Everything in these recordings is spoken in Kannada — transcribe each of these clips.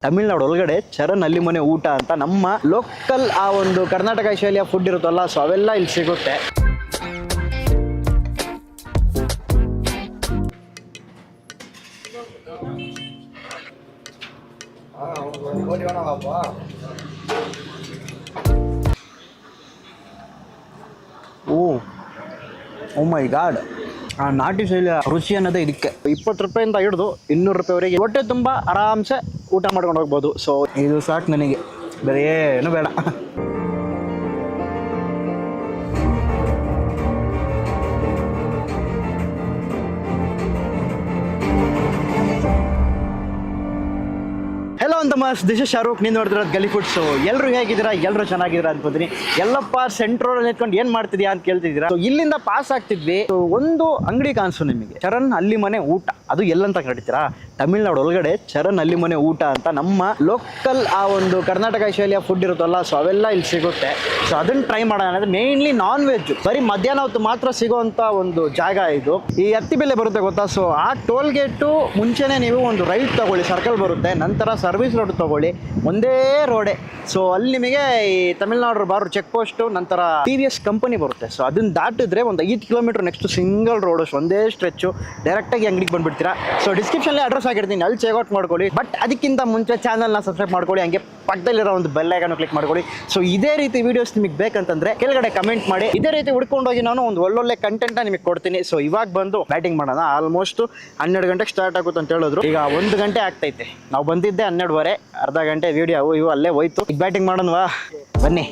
ತಮಿಳ್ನಾಡು ಒಳಗಡೆ ಚರಣ್ ಅಲ್ಲಿ ಮನೆ ಊಟ ಅಂತ ನಮ್ಮ ಲೋಕಲ್ ಆ ಒಂದು ಕರ್ನಾಟಕ ಶೈಲಿಯ ಫುಡ್ ಇರುತ್ತಲ್ಲ, ಸೊ ಅವೆಲ್ಲ ಇಲ್ಲಿ ಸಿಗುತ್ತೆ. ಓ ಮೈ ಗಾಡ್, ಆ ನಾಟಿ ಶೈಲಿಯ ರುಚಿ ಅನ್ನೋದೇ ಇದಕ್ಕೆ. 20 ರೂಪಾಯಿಂದ ಹಿಡಿದು 200 ರೂಪಾಯಿವರೆಗೆ ಹೊಟ್ಟೆ ತುಂಬ ಆರಾಮ್ಸೆ ಊಟ ಮಾಡ್ಕೊಂಡು ಹೋಗ್ಬೋದು. ಸೊ ಇದು ಸಾಕು ನನಗೆ, ಬೇರೆ ಏನು ಬೇಡ. ಹೆಲೋ ಅಂತ ಮಸ್, ದಿಸ್ ಇಸ್ ಶಾರುಖ್, ನೀವು ನೋಡ್ತಿರೋದು ಗಲಿ ಫುಡ್. ಸೊ ಎಲ್ಲರೂ ಹೇಗಿದ್ದೀರಾ? ಎಲ್ಲರೂ ಚೆನ್ನಾಗಿದ್ದೀರಾ ಅನ್ಕೋತೀನಿ. ಎಲ್ಲಪ್ಪ ಸೆಂಟ್ರೋಡ್ ನಿಂತ್ಕೊಂಡು ಏನು ಮಾಡ್ತಿದ್ಯಾ ಅಂತ ಕೇಳ್ತಿದ್ದೀರಾ. ಸೊ ಇಲ್ಲಿಂದ ಪಾಸ್ ಆಗ್ತಿದ್ವಿ, ಒಂದು ಅಂಗಡಿ ಕಾಣಿಸು ನಿಮಗೆ, ಚರಣ್ ಅಲ್ಲಿ ಮನೆ ಊಟ. ಅದು ಎಲ್ಲಂತ ಕರಿತೀರಾ? ತಮಿಳ್ನಾಡು ಒಳಗಡೆ ಚರಣ್ ಅಲ್ಲಿ ಮನೆ ಊಟ ಅಂತ ನಮ್ಮ ಲೋಕಲ್ ಆ ಒಂದು ಕರ್ನಾಟಕ ಶೈಲಿಯ ಫುಡ್ ಇರುತ್ತಲ್ಲ, ಸೊ ಅವೆಲ್ಲ ಇಲ್ಲಿ ಸಿಗುತ್ತೆ. ಸೊ ಅದನ್ನ ಟ್ರೈ ಮಾಡೋಣ. ಅಂದರೆ ಮೇನ್ಲಿ ನಾನ್ ವೆಜ್, ಬರೀ ಮಧ್ಯಾಹ್ನ ಹೊತ್ತು ಮಾತ್ರ ಸಿಗೋವಂಥ ಒಂದು ಜಾಗ ಇದು. ಈ ಅತ್ತಿಬೆಲೆ ಬರುತ್ತೆ ಗೊತ್ತಾ? ಸೊ ಆ ಟೋಲ್ ಗೇಟು ಮುಂಚೆನೇ ನೀವು ಒಂದು ರೈಟ್ ತಗೊಳ್ಳಿ, ಸರ್ಕಲ್ ಬರುತ್ತೆ, ನಂತರ ಸರ್ವಿಸ್ ರೋಡ್ ತಗೊಳ್ಳಿ, ಒಂದೇ ರೋಡೆ. ಸೊ ಅಲ್ಲಿ ನಿಮಗೆ ಈ ತಮಿಳ್ನಾಡು ಬಾರ್ಡರ್ ಚೆಕ್ ಪೋಸ್ಟು, ನಂತರ TVS ಕಂಪನಿ ಬರುತ್ತೆ. ಸೊ ಅದನ್ನ ದಾಟಿದ್ರೆ ಒಂದು 5 ಕಿಲೋಮೀಟರ್ ನೆಕ್ಸ್ಟ್ ಸಿಂಗಲ್ ರೋಡ್, ಒಂದೇ ಸ್ಟ್ರೆಚ್ಚು, ಡೈರೆಕ್ಟಾಗಿ ಅಂಗಡಿಗೆ ಬಂದುಬಿಡ್ತೀರಾ. ಸೊ ಡಿಸ್ಕ್ರಿಪ್ಷನ್ಲಿ ಅಡ್ರೆಸ್ ಆಗಿರ್ತೀನಿ, ಅಲ್ಲಿ ಚೆಕ್ಔಟ್ ಮಾಡ್ಕೊಳ್ಳಿ. ಬಟ್ ಅದಕ್ಕಿಂತ ಮುಂಚೆ ಚಾನಲ್ನ ಸಬ್ಸ್ಕ್ರೈಬ್ ಮಾಡ್ಕೊಳ್ಳಿ, ಹಂಗೆ ಪಕ್ಕದಲ್ಲಿರೋ ಒಂದು ಬೆಲ್ ಐಕಾನ್ ಕ್ಲಿಕ್ ಮಾಡ್ಕೊಳ್ಳಿ. ಸೊ ಇದೇ ರೀತಿ ವೀಡಿಯೋಸ್ ನಿಮಗೆ ಬೇಕಂತಂದ್ರೆ ಕೆಳಗಡೆ ಕಮೆಂಟ್ ಮಾಡಿ, ಇದೇ ರೀತಿ ಹುಡ್ಕೊಂಡೋಗಿ ನಾನು ಒಂದು ಒಳ್ಳೊಳ್ಳೆ ಕಂಟೆಂಟ್ನ ನಿಮಗೆ ಕೊಡ್ತೀನಿ. ಸೊ ಇವಾಗ ಬಂದು ಬ್ಯಾಟಿಂಗ್ ಮಾಡೋಣ. ಆಲ್ಮೋಸ್ಟ್ 12 ಗಂಟೆಗೆ ಸ್ಟಾರ್ಟ್ ಆಗುತ್ತೆ ಅಂತ ಹೇಳಿದ್ರು, ಈಗ 1 ಗಂಟೆ ಆಗ್ತೈತೆ. ನಾವು ಬಂದಿದ್ದೆ 12:30, ಅರ್ಧ ಗಂಟೆ ವಿಡಿಯೋ ಇವು ಅಲ್ಲೇ ಹೋಯ್ತು. ಈಗ ಬ್ಯಾಟಿಂಗ್ ಮಾಡೋಣವಾ, ಬನ್ನಿ.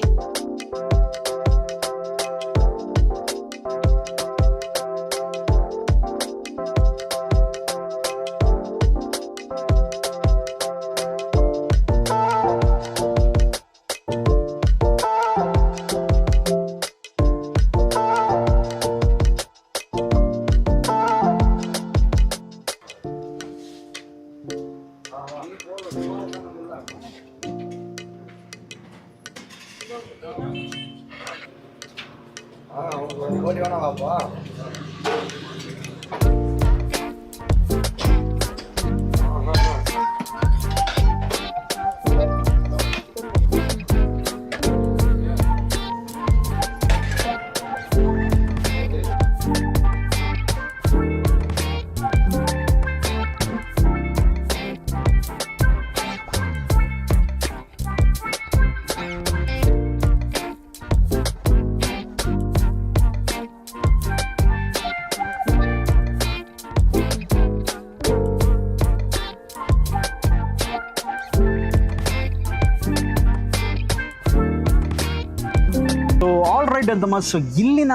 ಅಂತ ಮಸ್, ಇಲ್ಲಿನ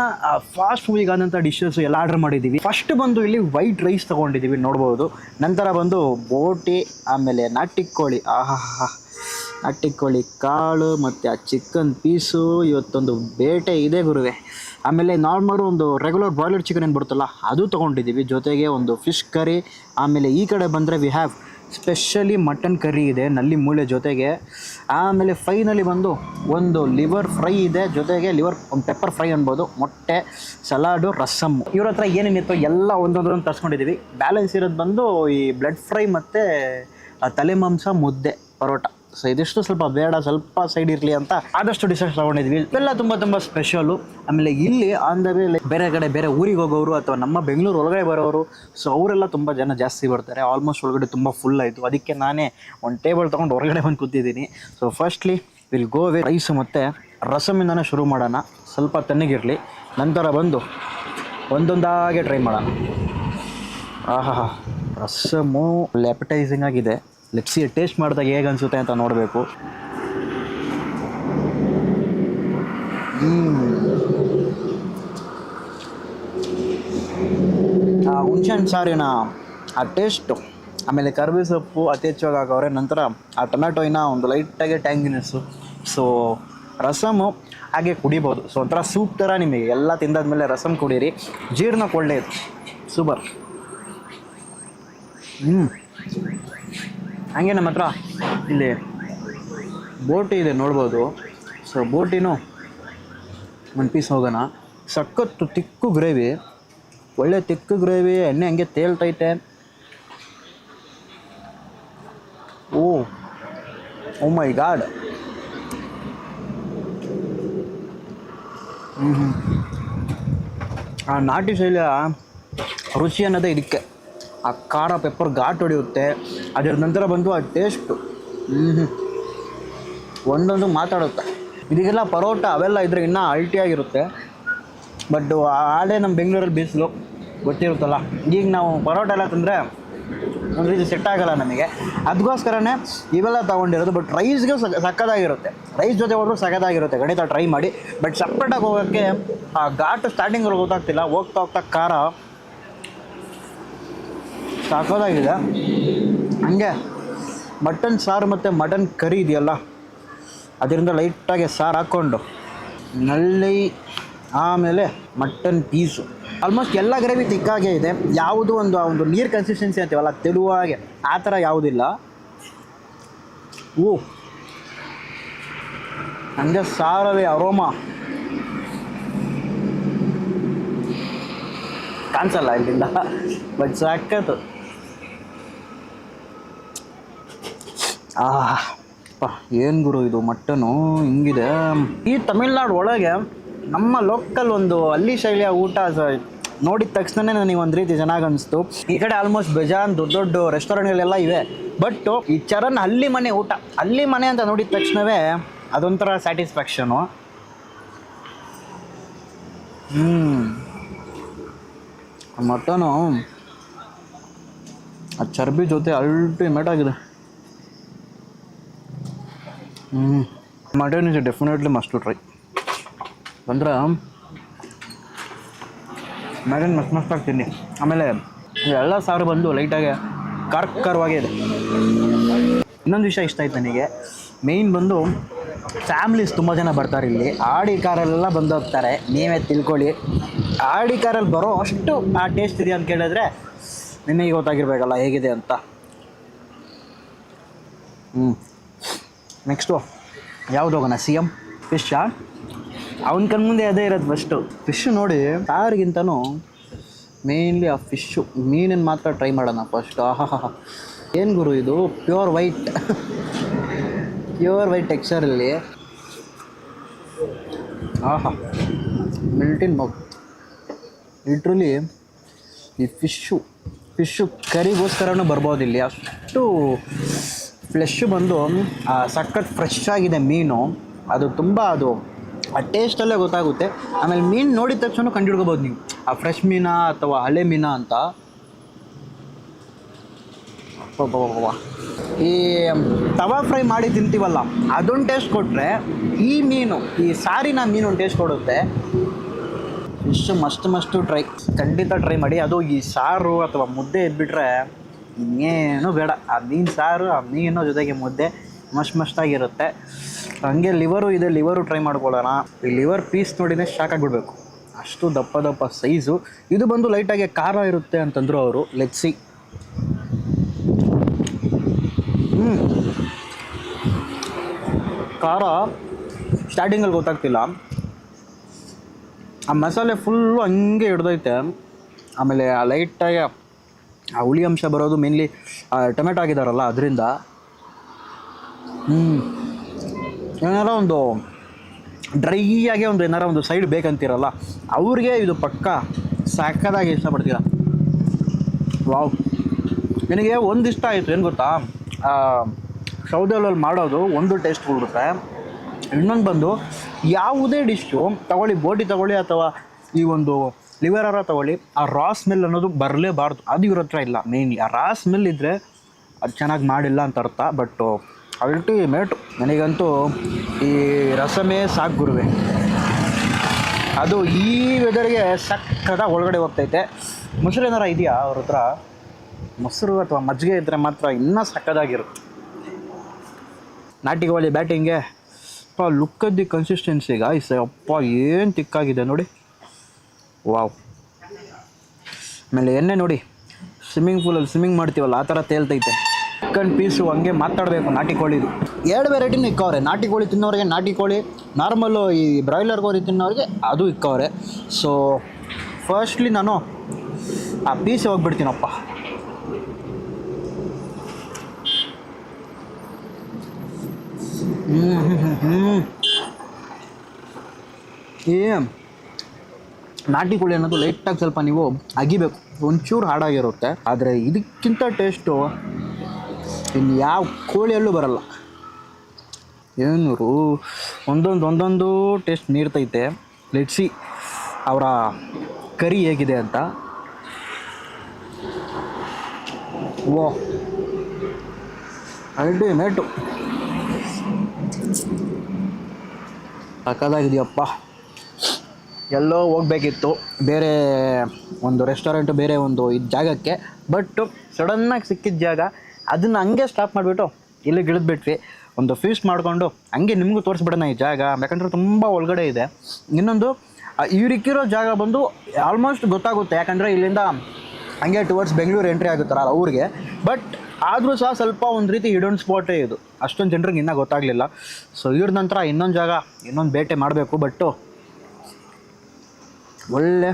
ಫಾಸ್ಟ್ ಮೂವಿಗೆ ಆದಂಥ ಡಿಶಸ್ ಎಲ್ಲ ಆರ್ಡರ್ ಮಾಡಿದ್ದೀವಿ. ಫಸ್ಟ್ ಬಂದು ಇಲ್ಲಿ ವೈಟ್ ರೈಸ್ ತೊಗೊಂಡಿದ್ದೀವಿ, ನೋಡ್ಬೋದು. ನಂತರ ಬಂದು ಬೋಟಿ, ಆಮೇಲೆ ನಾಟಿ ಕೋಳಿ, ನಾಟಿ ಕೋಳಿ ಕಾಳು ಮತ್ತು ಆ ಚಿಕನ್ ಪೀಸು. ಇವತ್ತೊಂದು ಬೇಟೆ ಇದೆ ಗುರುವೆ. ಆಮೇಲೆ ನಾರ್ಮಲ್ ಒಂದು ರೆಗ್ಯುಲರ್ ಬಾಯ್ಲರ್ ಚಿಕನ್ ಏನು ಬರುತ್ತಲ್ಲ, ಅದು ತೊಗೊಂಡಿದ್ದೀವಿ. ಜೊತೆಗೆ ಒಂದು ಫಿಶ್ ಕರಿ. ಆಮೇಲೆ ಈ ಕಡೆ ಬಂದರೆ we have specially mutton curry ಇದೆ, ನಲ್ಲಿ ಮೂಳೆ ಜೊತೆಗೆ. ಆಮೇಲೆ ಫೈನಲಿ ಬಂದು ಒಂದು ಲಿವರ್ ಫ್ರೈ ಇದೆ, ಜೊತೆಗೆ ಒಂದು ಪೆಪ್ಪರ್ ಫ್ರೈ ಅನ್ಬೋದು, ಮೊಟ್ಟೆ, ಸಲಾಡು, ರಸಮ್. ಇವ್ರ ಹತ್ರ ಏನೇನಿತ್ತು ಎಲ್ಲ ಒಂದೊಂದೊಂದು ತರಿಸ್ಕೊಂಡಿದ್ದೀವಿ. ಬ್ಯಾಲೆನ್ಸ್ ಇರೋದು ಬಂದು ಈ ಬ್ಲಡ್ ಫ್ರೈ ಮತ್ತು ತಲೆ ಮಾಂಸ, ಮುದ್ದೆ, ಪರೋಟ. ಸೊ ಇದಿಷ್ಟು ಸ್ವಲ್ಪ ಬೇಡ, ಸ್ವಲ್ಪ ಸೈಡ್ ಇರಲಿ ಅಂತ ಆದಷ್ಟು ಡಿಶಸ್ ತೊಗೊಂಡಿದ್ವಿ. ಇವೆಲ್ಲ ತುಂಬ ಸ್ಪೆಷಲು. ಆಮೇಲೆ ಇಲ್ಲಿ ಆನ್ ದ ವೇ ಬೇರೆ ಕಡೆ ಬೇರೆ ಊರಿಗೆ ಹೋಗೋರು ಅಥವಾ ನಮ್ಮ ಬೆಂಗಳೂರು ಒಳಗಡೆ ಬರೋರು, ಸೊ ಅವರೆಲ್ಲ ತುಂಬ ಜನ ಜಾಸ್ತಿ ಬರ್ತಾರೆ. ಆಲ್ಮೋಸ್ಟ್ ಒಳಗಡೆ ತುಂಬ ಫುಲ್ ಆಯಿತು. ಅದಕ್ಕೆ ನಾನೇ ಒಂದು ಟೇಬಲ್ ತೊಗೊಂಡು ಹೊರಗಡೆ ಬಂದು ಕೂತಿದ್ದೀನಿ. So firstly will go with rice ಮತ್ತು ರಸಮಿಂದನೇ ಶುರು ಮಾಡೋಣ. ಸ್ವಲ್ಪ ತಣ್ಣಗಿರಲಿ, ನಂತರ ಬಂದು ಒಂದೊಂದಾಗೆ ಟ್ರೈ ಮಾಡೋಣ. ರಸಮು ಲೆಪಟೈಸಿಂಗ್ ಆಗಿದೆ. ಲೆಟ್ಸಿ ಟೇಸ್ಟ್ ಮಾಡಿದಾಗ ಹೇಗೆ ಅನಿಸುತ್ತೆ ಅಂತ ನೋಡಬೇಕು. ಆ ಹುಣ್ಸೆಹಣ್ಣು ಸಾರಿನ ಆ ಟೇಸ್ಟು, ಆಮೇಲೆ ಕರ್ಬೇವು ಸೊಪ್ಪು ಅತಿ ಹೆಚ್ಚಾಗಿ ಹಾಕವ್ರೆ. ನಂತರ ಆ ಟೊಮ್ಯಾಟೋಯಿನ ಒಂದು ಲೈಟಾಗಿ ಟ್ಯಾಂಗಿನೆಸ್ಸು. ಸೊ ರಸಮು ಹಾಗೆ ಕುಡಿಬೋದು. ಸೊ ಒಂಥರ ಸೂಪ್ ಥರ. ನಿಮಗೆ ಎಲ್ಲ ತಿಂದಾದ್ಮೇಲೆ ರಸಮ್ ಕುಡೀರಿ, ಜೀರ್ಣಕ್ಕೆ ಒಳ್ಳೆಯದು. ಸೂಪರ್. ಹಾಗೆ ನಮ್ಮ ಹತ್ರ ಇಲ್ಲಿ ಬೋಟಿ ಇದೆ, ನೋಡ್ಬೋದು. ಸೊ ಬೋಟಿನೂ ಒಂದು ಪೀಸ್ ಹೋಗೋಣ. ಸಖತ್ತು ತಿಕ್ಕು ಗ್ರೇವಿ, ಒಳ್ಳೆ ತಿಕ್ಕು ಗ್ರೇವಿ. ಎಣ್ಣೆ ಹಂಗೆ ತೇಲ್ತೈತೆ. ಓ ಓ ಮೈ ಗಾಡ್. ಆ ನಾಟಿ ಶೈಲಿಯ ರುಚಿ ಅನ್ನೋದೇ ಇದಕ್ಕೆ. ಆ ಖಾರ ಪೆಪ್ಪರ್ ಘಾಟ್ ಹೊಡೆಯುತ್ತೆ, ಅದರ ನಂತರ ಬಂದು ಆ ಟೇಸ್ಟು ಒಂದೊಂದು ಮಾತಾಡುತ್ತೆ. ಇದಕ್ಕೆಲ್ಲ ಪರೋಟ ಅವೆಲ್ಲ ಇದ್ದರೆ ಇನ್ನೂ ಅಲ್ಟಿಯಾಗಿರುತ್ತೆ. ಬಟ್ ಆಡೇ ನಮ್ಮ ಬೆಂಗಳೂರಲ್ಲಿ ಬಿಸಿಲು ಗೊತ್ತಿರುತ್ತಲ್ಲ, ಈಗ ನಾವು ಪರೋಟ ಎಲ್ಲ ತಿಂದರೆ ಒಂದು ರೀತಿ ಸೆಟ್ ಆಗೋಲ್ಲ ನಮಗೆ. ಅದಕ್ಕೋಸ್ಕರನೇ ಇವೆಲ್ಲ ತೊಗೊಂಡಿರೋದು. ಬಟ್ ರೈಸ್ಗೆ ಸಕ್ಕತ್ತಾಗಿರುತ್ತೆ, ರೈಸ್ ಜೊತೆ ಹೋದ್ರೂ ಸಕ್ಕತ್ತಾಗಿರುತ್ತೆ, ಖಂಡಿತ ಟ್ರೈ ಮಾಡಿ. ಬಟ್ ಸಪ್ರೇಟಾಗಿ ಹೋಗೋಕ್ಕೆ ಆ ಘಾಟು ಸ್ಟಾರ್ಟಿಂಗಲ್ಲಿ ಗೊತ್ತಾಗ್ತಿಲ್ಲ, ಹೋಗ್ತಾ ಹೋಗ್ತಾ ಖಾರ ಸಾಕೋದಾಗಿದೆ. ಹಂಗೆ ಮಟನ್ ಸಾರು ಮತ್ತು ಮಟನ್ ಕರಿ ಇದೆಯಲ್ಲ, ಅದರಿಂದ ಲೈಟಾಗಿ ಸಾರು ಹಾಕ್ಕೊಂಡು ನಲ್ಲಿ, ಆಮೇಲೆ ಮಟನ್ ಪೀಸು. ಆಲ್ಮೋಸ್ಟ್ ಎಲ್ಲ ಗ್ರೇವಿ ತಿಕ್ಕಾಗೇ ಇದೆ. ಯಾವುದು ಒಂದು ನೀರು ಕನ್ಸಿಸ್ಟೆನ್ಸಿ ಅಂತೀವಲ್ಲ ತೆಳುವಾಗೆ, ಆ ಥರ ಯಾವುದಿಲ್ಲ. ಓ ಹಂಗೆ ಸಾರಲ್ಲಿ ಅರೋಮಾ ಕಾಣಿಸಲ್ಲ ಇಲ್ಲಿಂದ, ಬಟ್ ಸಾಕತ್ತು. ಏನು ಗುರು ಇದು ಮಟನು ಹಿಂಗಿದೆ. ಈ ತಮಿಳ್ನಾಡು ಒಳಗೆ ನಮ್ಮ ಲೋಕಲ್ ಒಂದು ಹಳ್ಳಿ ಶೈಲಿಯ ಊಟ ನೋಡಿದ ತಕ್ಷಣವೇ ನನಗೆ ಒಂದು ರೀತಿ ಚೆನ್ನಾಗಿ ಅನಿಸ್ತು. ಈ ಕಡೆ ಆಲ್ಮೋಸ್ಟ್ ಬೇಜಾನ್ ದೊಡ್ಡ ದೊಡ್ಡ ರೆಸ್ಟೋರೆಂಟ್ಗಳೆಲ್ಲ ಇವೆ. ಬಟ್ ಈ ಚರನ್ ಹಳ್ಳಿ ಮನೆ ಊಟ, ಹಳ್ಳಿ ಮನೆ ಅಂತ ನೋಡಿದ ತಕ್ಷಣವೇ ಅದೊಂಥರ ಸ್ಯಾಟಿಸ್ಫ್ಯಾಕ್ಷನು. ಮಟನು ಆ ಚರ್ಬಿ ಜೊತೆ ಅಲ್ಟಿಮೇಟ್ ಆಗಿದೆ. Mutton is definitely must to try. ಅಂದ್ರೆ ಮಟನ್ ಮಸ್ತಾಗಿ ತಿನ್ನಿ. ಆಮೇಲೆ ಎಲ್ಲ ಸಾರು ಬಂದು ಲೈಟಾಗಿ ಖಾರವಾಗೇ ಇದೆ. ಇನ್ನೊಂದು ವಿಷಯ ಇಷ್ಟ ಆಯ್ತು ನನಗೆ, ಮೇಯ್ನ್ ಬಂದು ಫ್ಯಾಮ್ಲೀಸ್ ತುಂಬ ಜನ ಬರ್ತಾರೆ ಇಲ್ಲಿ. ಆಡಿ ಕಾರೆಲ್ಲ ಬಂದು ಹೋಗ್ತಾರೆ, ನೀವೇ ತಿಳ್ಕೊಳ್ಳಿ. ಆಡಿ ಕಾರಲ್ಲಿ ಬರೋ ಅಷ್ಟು ಆ ಟೇಸ್ಟ್ ಇದೆಯಾ ಅಂತ ಕೇಳಿದ್ರೆ ನಿಮಗೆ ಗೊತ್ತಾಗಿರ್ಬೇಕಲ್ಲ ಹೇಗಿದೆ ಅಂತ. ನೆಕ್ಸ್ಟು ಯಾವುದು ಹೋಗೋಣ? CM ಫಿಶ್ಶಾ? ಅವನ ಕಣ್ಮುಂದೆ ಅದೇ ಇರೋದು ಫಸ್ಟು. ಫಿಶ್ಶು ನೋಡಿ, ಸಾರಿಗಿಂತನೂ ಮೇಯ್ನ್ಲಿ ಆ ಫಿಶ್ಶು, ಮೀನನ್ನು ಮಾತ್ರ ಟ್ರೈ ಮಾಡೋಣ ಫಸ್ಟ್. ಏನು ಗುರು ಇದು, ಪ್ಯೂರ್ ವೈಟ್ ಟೆಕ್ಸ್ಚರಲ್ಲಿ. Melt in mouth. ಲಿಟ್ರಲಿ ಈ ಫಿಶ್ಶು ಕರಿಗೋಸ್ಕರನೂ ಬರ್ಬೋದು ಇಲ್ಲಿ. ಅಷ್ಟು ಫ್ಲೆಶ್ಶು ಬಂದು ಸಖತ್ ಫ್ರೆಶ್ ಆಗಿದೆ ಮೀನು. ಅದು ತುಂಬ ಆ ಟೇಸ್ಟಲ್ಲೇ ಗೊತ್ತಾಗುತ್ತೆ. ಆಮೇಲೆ ಮೀನು ನೋಡಿದ ತಕ್ಷಣ ಕಂಡುಹಿಡ್ಕೋಬೋದು ನೀವು ಆ ಫ್ರೆಶ್ ಮೀನಾ ಅಥವಾ ಹಳೆ ಮೀನಾ ಅಂತ. ಈ ತವಾ ಫ್ರೈ ಮಾಡಿ ತಿಂತೀವಲ್ಲ, ಅದೊಂದು ಟೇಸ್ಟ್ ಕೊಟ್ಟರೆ ಈ ಮೀನು, ಈ ಸಾರಿನ ಮೀನು ಒಂದು ಟೇಸ್ಟ್ ಕೊಡುತ್ತೆ. ಫಿಶ್ಶು ಮಸ್ತು ಟ್ರೈ, ಖಂಡಿತ ಟ್ರೈ ಮಾಡಿ. ಅದು ಈ ಸಾರು ಅಥವಾ ಮುದ್ದೆ ಇದ್ಬಿಟ್ರೆ ಇನ್ನೇನು ಬೇಡ. ಆ ಮೀನು ಸಾರು, ಆ ಮೀನು ಜೊತೆಗೆ ಮುದ್ದೆ ಮಸ್ತಾಗಿರುತ್ತೆ. ಹಂಗೆ ಲಿವರು ಇದೆ, ಲಿವರು ಟ್ರೈ ಮಾಡ್ಕೊಳ್ಳೋಣ. ಈ ಲಿವರ್ ಪೀಸ್ ನೋಡಿನೇ ಶಾಕ್ ಆಗಿಬಿಡ್ಬೇಕು, ಅಷ್ಟು ದಪ್ಪ ಸೈಜು. ಇದು ಬಂದು ಲೈಟಾಗಿ ಖಾರ ಇರುತ್ತೆ ಅಂತಂದರು ಅವರು. ಲೆಟ್ಸಿ. ಖಾರ ಸ್ಟಾರ್ಟಿಂಗಲ್ಲಿ ಗೊತ್ತಾಗ್ತಿಲ್ಲ, ಆ ಮಸಾಲೆ ಫುಲ್ಲು ಹಂಗೆ ಹಿಡ್ದೈತೆ. ಆಮೇಲೆ ಆ ಲೈಟಾಗಿ ಆ ಹುಳಿ ಅಂಶ ಬರೋದು ಮೇನ್ಲಿ ಟೊಮೆಟೊ ಆಗಿದಾರಲ್ಲ ಅದರಿಂದ. ಏನಾರ ಒಂದು ಡ್ರೈಯಾಗಿ ಏನಾರ ಒಂದು ಸೈಡ್ ಬೇಕಂತೀರಲ್ಲ, ಅವ್ರಿಗೆ ಇದು ಪಕ್ಕ ಸಾಕಾಗಿ ಇಷ್ಟಪಡ್ತೀರ. ವಾವ್. ನನಗೆ ಒಂದು ಇಷ್ಟ ಆಯಿತು, ಏನು ಗೊತ್ತಾ, ಸೌದೆಯಲ್ಲಿ ಮಾಡೋದು ಒಂದು ಟೇಸ್ಟ್ ಕೊಡುತ್ತೆ. ಇನ್ನೊಂದು ಬಂದು ಯಾವುದೇ ಡಿಶ್ಶು ತಗೊಳ್ಳಿ, ಬೋಟಿ ತಗೊಳ್ಳಿ ಅಥವಾ ಈ ಒಂದು ಲಿವರಾರ ತಗೊಳ್ಳಿ, ಆ ರಾ ಸ್ಮೆಲ್ ಅನ್ನೋದು ಬರಲೇಬಾರ್ದು. ಅದು ಇವ್ರ ಹತ್ರ ಇಲ್ಲ. ಮೇಯ್ನ್ಲಿ ಆ ರಾ ಸ್ಮೆಲ್ ಇದ್ದರೆ ಅದು ಚೆನ್ನಾಗಿ ಮಾಡಿಲ್ಲ ಅಂತ ಅರ್ಥ. But ultimate. ನನಗಂತೂ ಈ ರಸಮೇ ಸಾಕು ಗುರುವೆ. ಅದು ಈ ವೆದರ್ಗೆ ಸಕ್ಕತ್ತಾಗಿ ಒಳಗಡೆ ಹೋಗ್ತೈತೆ. ಮೊಸರು ಏನಾರ ಇದೆಯಾ ಅವ್ರ ಹತ್ರ? ಮೊಸರು ಅಥವಾ ಮಜ್ಜಿಗೆ ಇದ್ದರೆ ಮಾತ್ರ ಇನ್ನೂ ಸಕ್ಕತ್ತಾಗಿರುತ್ತೆ. ನಾಟಿ ಕೋಳಿ ಬ್ಯಾಟಿಂಗ್ಗೆ ಲುಕ್ಕದ್ದು ಕನ್ಸಿಸ್ಟೆನ್ಸಿಗ ಅಪ್ಪ ಏನು ತಿಕ್ಕಾಗಿದೆ ನೋಡಿ. ವಾವ್. ಆಮೇಲೆ ಎಣ್ಣೆ ನೋಡಿ, ಸ್ವಿಮ್ಮಿಂಗ್ ಪೂಲಲ್ಲಿ ಸ್ವಿಮ್ಮಿಂಗ್ ಮಾಡ್ತೀವಲ್ಲ ಆ ಥರ ತೇಲ್ತೈತೆ. ಚಿಕನ್ ಪೀಸು ಹಂಗೆ ಮಾತಾಡಬೇಕು. ನಾಟಿ ಕೋಳಿದು 2 ವೆರೈಟಿನೂ ಇಕ್ಕವ್ರೆ. ನಾಟಿ ಕೋಳಿ ತಿನ್ನೋರಿಗೆ ನಾಟಿ ಕೋಳಿ, ನಾರ್ಮಲ್ಲು ಈ ಬ್ರಾಯ್ಲರ್ ಕೋಳಿ ತಿನ್ನೋರಿಗೆ ಅದು ಇಕ್ಕವ್ರೆ. ಸೊ ಫಸ್ಟ್ಲಿ ನಾನು ಆ ಪೀಸ್ ಹೋಗ್ಬಿಡ್ತೀನಪ್ಪ. ಏ ನಾಟಿ ಕೋಳಿ ಅನ್ನೋದು ಲೈಟಾಗಿ ಸ್ವಲ್ಪ ನೀವು ಅಗಿಬೇಕು, ಒಂಚೂರು ಹಾಡಾಗಿರುತ್ತೆ. ಆದರೆ ಇದಕ್ಕಿಂತ ಟೇಸ್ಟು ಇನ್ನು ಯಾವ ಕೋಳಿಯಲ್ಲೂ ಬರಲ್ಲ. ಏನೂರು ಒಂದೊಂದು ಟೇಸ್ಟ್ ನೀಡ್ತೈತೆ. ಲೆಟ್ಸಿ ಅವರ ಕರಿ ಹೇಗಿದೆ ಅಂತ. ಓ ಅಲ್ಟಿಮೇಟು, ಸಕ್ಕತ್ತಾಗಿದೆಯಪ್ಪ. ಎಲ್ಲೋ ಹೋಗ್ಬೇಕಿತ್ತು ಬೇರೆ ಒಂದು ರೆಸ್ಟೋರೆಂಟು, ಬೇರೆ ಒಂದು ಇದು ಜಾಗಕ್ಕೆ. ಬಟ್ ಸಡನ್ನಾಗಿ ಸಿಕ್ಕಿದ ಜಾಗ, ಅದನ್ನು ಹಂಗೆ ಸ್ಟಾಪ್ ಮಾಡಿಬಿಟ್ಟು ಇಲ್ಲಿಗೆ ಇಳಿದ್ಬಿಟ್ವಿ. ಒಂದು ಫೀಸ್ಟ್ ಮಾಡಿಕೊಂಡು ಹಂಗೆ ನಿಮಗೂ ತೋರಿಸ್ಬಿಡೋಣ ಈ ಜಾಗ, ಯಾಕಂದರೆ ತುಂಬ ಒಳಗಡೆ ಇದೆ. ಇನ್ನೊಂದು ಇವ್ರಿಕ್ಕಿರೋ ಜಾಗ ಬಂದು ಆಲ್ಮೋಸ್ಟ್ ಗೊತ್ತಾಗುತ್ತೆ, ಯಾಕಂದರೆ ಇಲ್ಲಿಂದ ಹಂಗೆ ಟುವರ್ಡ್ಸ್ ಬೆಂಗಳೂರು ಎಂಟ್ರಿ ಆಗುತ್ತಾರಲ್ಲ ಅವ್ರಿಗೆ. ಬಟ್ ಆದರೂ ಸಹ ಸ್ವಲ್ಪ ಒಂದು ರೀತಿ ಹಿಡನ್ ಸ್ಪಾಟೇ ಇದು, ಅಷ್ಟೊಂದು ಜನರಿಗೆ ಇನ್ನೂ ಗೊತ್ತಾಗಲಿಲ್ಲ. ಸೊ ಇವ್ರ ನಂತರ ಇನ್ನೊಂದು ಜಾಗ, ಇನ್ನೊಂದು ಬೇಟೆ ಮಾಡಬೇಕು. ಬಟ್ಟು ಒಳ್ಳೆ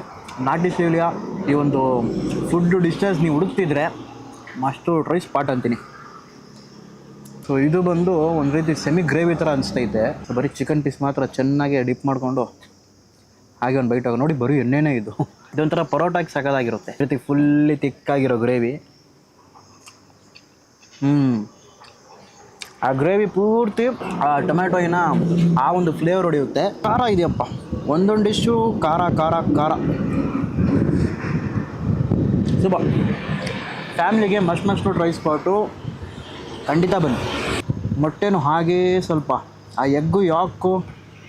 ನಾಟಿ ಶೈಲಿಯ ಈ ಒಂದು ಫುಡ್ ಡಿಶಸ್ ನೀವು ಹುಡುಕ್ತಿದ್ರೆ ಮಸ್ಟು ಟ್ರೈ ಸ್ಪಾಟ್ ಅಂತೀನಿ. ಸೊ ಇದು ಬಂದು ಒಂದು ರೀತಿ ಸೆಮಿ ಗ್ರೇವಿ ಥರ ಅನಿಸ್ತೈತೆ. ಸೊ ಬರೀ ಚಿಕನ್ ಪೀಸ್ ಮಾತ್ರ ಚೆನ್ನಾಗಿ ಡಿಪ್ ಮಾಡಿಕೊಂಡು ಹಾಗೆ ಒಂದು ಬೈಟ್ ನೋಡಿ, ಬರೀ ಎಣ್ಣೆನೇ ಇದು. ಇದೊಂಥರ ಪರೋಟಾಗಿ ಸಕ್ಕದಾಗಿರುತ್ತೆ, ರೀತಿ ಫುಲ್ಲಿ ತಿಕ್ಕಾಗಿರೋ ಗ್ರೇವಿ. ಆ ಗ್ರೇವಿ ಪೂರ್ತಿ ಆ ಟೊಮ್ಯಾಟೋಯಿನ ಆ ಒಂದು ಫ್ಲೇವರ್ ಹೊಡೆಯುತ್ತೆ. ಖಾರ ಇದೆಯಪ್ಪ, ಒಂದೊಂದು ಡಿಶ್ಶು ಖಾರ ಖಾರ ಖಾರ. ಸೂಪರ್. ಫ್ಯಾಮ್ಲಿಗೆ ಮಸ್ಟ್ ಟ್ರೈ ಸ್ಪಾಟು, ಖಂಡಿತ ಬನ್ನಿ. ಮೊಟ್ಟೆನೂ ಹಾಗೇ ಸ್ವಲ್ಪ ಆ ಎಗ್ಗು ಯಾಕು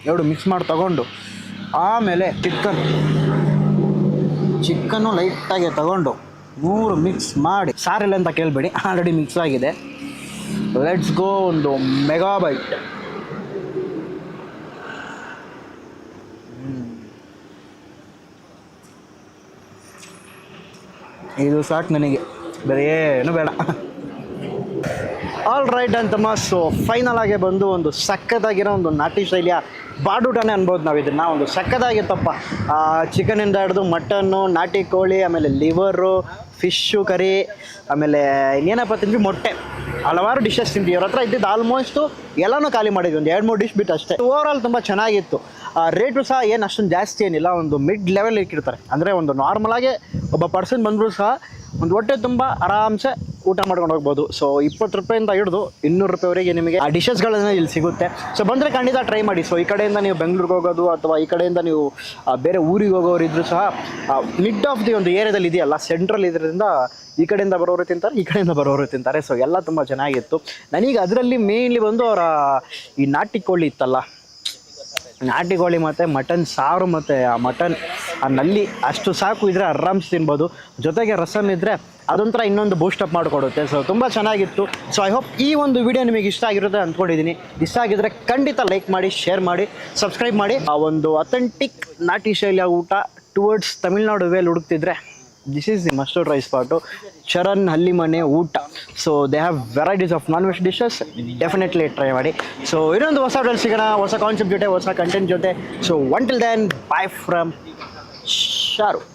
ಎರಡು ಮಿಕ್ಸ್ ಮಾಡಿ ತಗೊಂಡು, ಆಮೇಲೆ ಚಿಕನ್ನು ಲೈಟಾಗಿ ತಗೊಂಡು 3 ಮಿಕ್ಸ್ ಮಾಡಿ, ಸಾರಿಲ್ಲ ಅಂತ ಕೇಳಬೇಡಿ, ಆಲ್ರೆಡಿ ಮಿಕ್ಸ್ ಆಗಿದೆ. ಲೆಟ್ಸ್ ಗೋ, ಒಂದು ಮೆಗಾ ಬೈಟ್. ಇದು ಸಾಕು ನನಗೆ, ಬೇರೆ ಏನು ಬೇಡ. ಆಲ್ ರೈಟ್ ಅಂತಮ್ಮ. ಸೊ ಫೈನಲ್ ಆಗಿ ಬಂದು ಒಂದು ಸಕ್ಕತ್ತಾಗಿರೋ ಒಂದು ನಾಟಿ ಶೈಲಿಯ ಬಾಡೂಟನೇ ಅನ್ಬೋದು ನಾವು ಇದನ್ನು. ಒಂದು ಸಕ್ಕತ್ತಾಗಿತ್ತಪ್ಪ. ಚಿಕನಿಂದ ಹಿಡಿದು ಮಟನ್ನು, ನಾಟಿ ಕೋಳಿ, ಆಮೇಲೆ ಲಿವರು, ಫಿಶ್ಶು ಕರಿ, ಆಮೇಲೆ ಇನ್ನೇನಪ್ಪ ತಿಂದ್ವಿ, ಮೊಟ್ಟೆ, ಹಲವಾರು ಡಿಶಸ್ ತಿಂತೀವಿ. ಅವ್ರ ಹತ್ರ ಇದ್ದಿದ್ದು ಆಲ್ಮೋಸ್ಟು ಎಲ್ಲನೂ ಖಾಲಿ ಮಾಡಿದ್ವಿ, ಒಂದು 2-3 ಡಿಶ್ ಬಿಟ್ಟು ಅಷ್ಟೇ. ಓವರಾಲ್ ತುಂಬ ಚೆನ್ನಾಗಿತ್ತು. ರೇಟು ಸಹ ಏನು ಅಷ್ಟೊಂದು ಜಾಸ್ತಿ ಏನಿಲ್ಲ, ಒಂದು ಮಿಡ್ ಲೆವೆಲ್ ಇಟ್ಟಿರ್ತಾರೆ. ಅಂದರೆ ಒಂದು ನಾರ್ಮಲಾಗಿ ಒಬ್ಬ ಪರ್ಸನ್ ಬಂದರೂ ಸಹ ಒಂದು ಹೊಟ್ಟೆ ತುಂಬ ಆರಾಮ್ಸೆ ಊಟ ಮಾಡ್ಕೊಂಡು ಹೋಗ್ಬೋದು. ಸೊ 20 ರೂಪಾಯಿಂದ ಹಿಡಿದು 200 ರೂಪಾಯಿವರೆಗೆ ನಿಮಗೆ ಆ ಡಿಶಸ್ಗಳನ್ನ ಇಲ್ಲಿ ಸಿಗುತ್ತೆ. ಸೊ ಬಂದರೆ ಖಂಡಿತ ಟ್ರೈ ಮಾಡಿ. ಸೊ ಈ ಕಡೆಯಿಂದ ನೀವು ಬೆಂಗಳೂರಿಗೆ ಹೋಗೋದು ಅಥವಾ ಈ ಕಡೆಯಿಂದ ನೀವು ಬೇರೆ ಊರಿಗೆ ಹೋಗೋರು ಇದ್ದರೂ ಸಹ ಮಿಡ್ ಆಫ್ ದಿ ಒಂದು ಏರಿಯಾದಲ್ಲಿ ಇದೆಯಲ್ಲ, ಸೆಂಟ್ರಲ್ ಇದರಿಂದ ಈ ಕಡೆಯಿಂದ ಬರೋರು ತಿಂತಾರೆ, ಈ ಕಡೆಯಿಂದ ಬರೋರು ತಿಂತಾರೆ. ಸೊ ಎಲ್ಲ ತುಂಬ ಚೆನ್ನಾಗಿತ್ತು. ನನಗೆ ಅದರಲ್ಲಿ ಮೇಯ್ನ್ಲಿ ಬಂದು ಅವರ ಈ ನಾಟಿ ಕೋಳಿ ಇತ್ತಲ್ಲ, ನಾಟಿ ಕೋಳಿ ಮತ್ತು ಮಟನ್ ಸಾರು ಮತ್ತು ಆ ಮಟನ್ ಆ ನಲ್ಲಿ ಅಷ್ಟು ಸಾಕು ಇದ್ದರೆ ಆರಾಮ್ಸ್ ತಿನ್ಬೋದು. ಜೊತೆಗೆ ರಸಮ್ ಇದ್ದರೆ ಅದೊಂಥರ ಇನ್ನೊಂದು ಬೂಸ್ಟಪ್ ಮಾಡಿಕೊಡುತ್ತೆ. ಸೊ ತುಂಬ ಚೆನ್ನಾಗಿತ್ತು. ಸೊ ಐ ಹೋಪ್ ಈ ಒಂದು ವಿಡಿಯೋ ನಿಮಗೆ ಇಷ್ಟ ಆಗಿರುತ್ತೆ ಅಂದ್ಕೊಂಡಿದ್ದೀನಿ. ಇಷ್ಟ ಆಗಿದ್ದರೆ ಖಂಡಿತ ಲೈಕ್ ಮಾಡಿ, ಶೇರ್ ಮಾಡಿ, ಸಬ್ಸ್ಕ್ರೈಬ್ ಮಾಡಿ. ಆ ಒಂದು ಅಥೆಂಟಿಕ್ ನಾಟಿ ಶೈಲಿಯ ಊಟ ಟುವರ್ಡ್ಸ್ ತಮಿಳ್ನಾಡು ವೇಲ್ ಹುಡುಕ್ತಿದ್ರೆ this is the must try spot, Charan ಹಳ್ಳಿ ಮನೆ ಊಟ. So they have varieties of non veg dishes, definitely try ಮಾಡಿ. ಸೊ ಇನ್ನೊಂದು ಹೊಸ ವಿಡಿಯೋ ಸಿಗೋಣ, ಹೊಸ ಕಾನ್ಸೆಪ್ಟ್ ಜೊತೆ, ಹೊಸ ಕಂಟೆಂಟ್ ಜೊತೆ. So until then, bye from Shahrukh.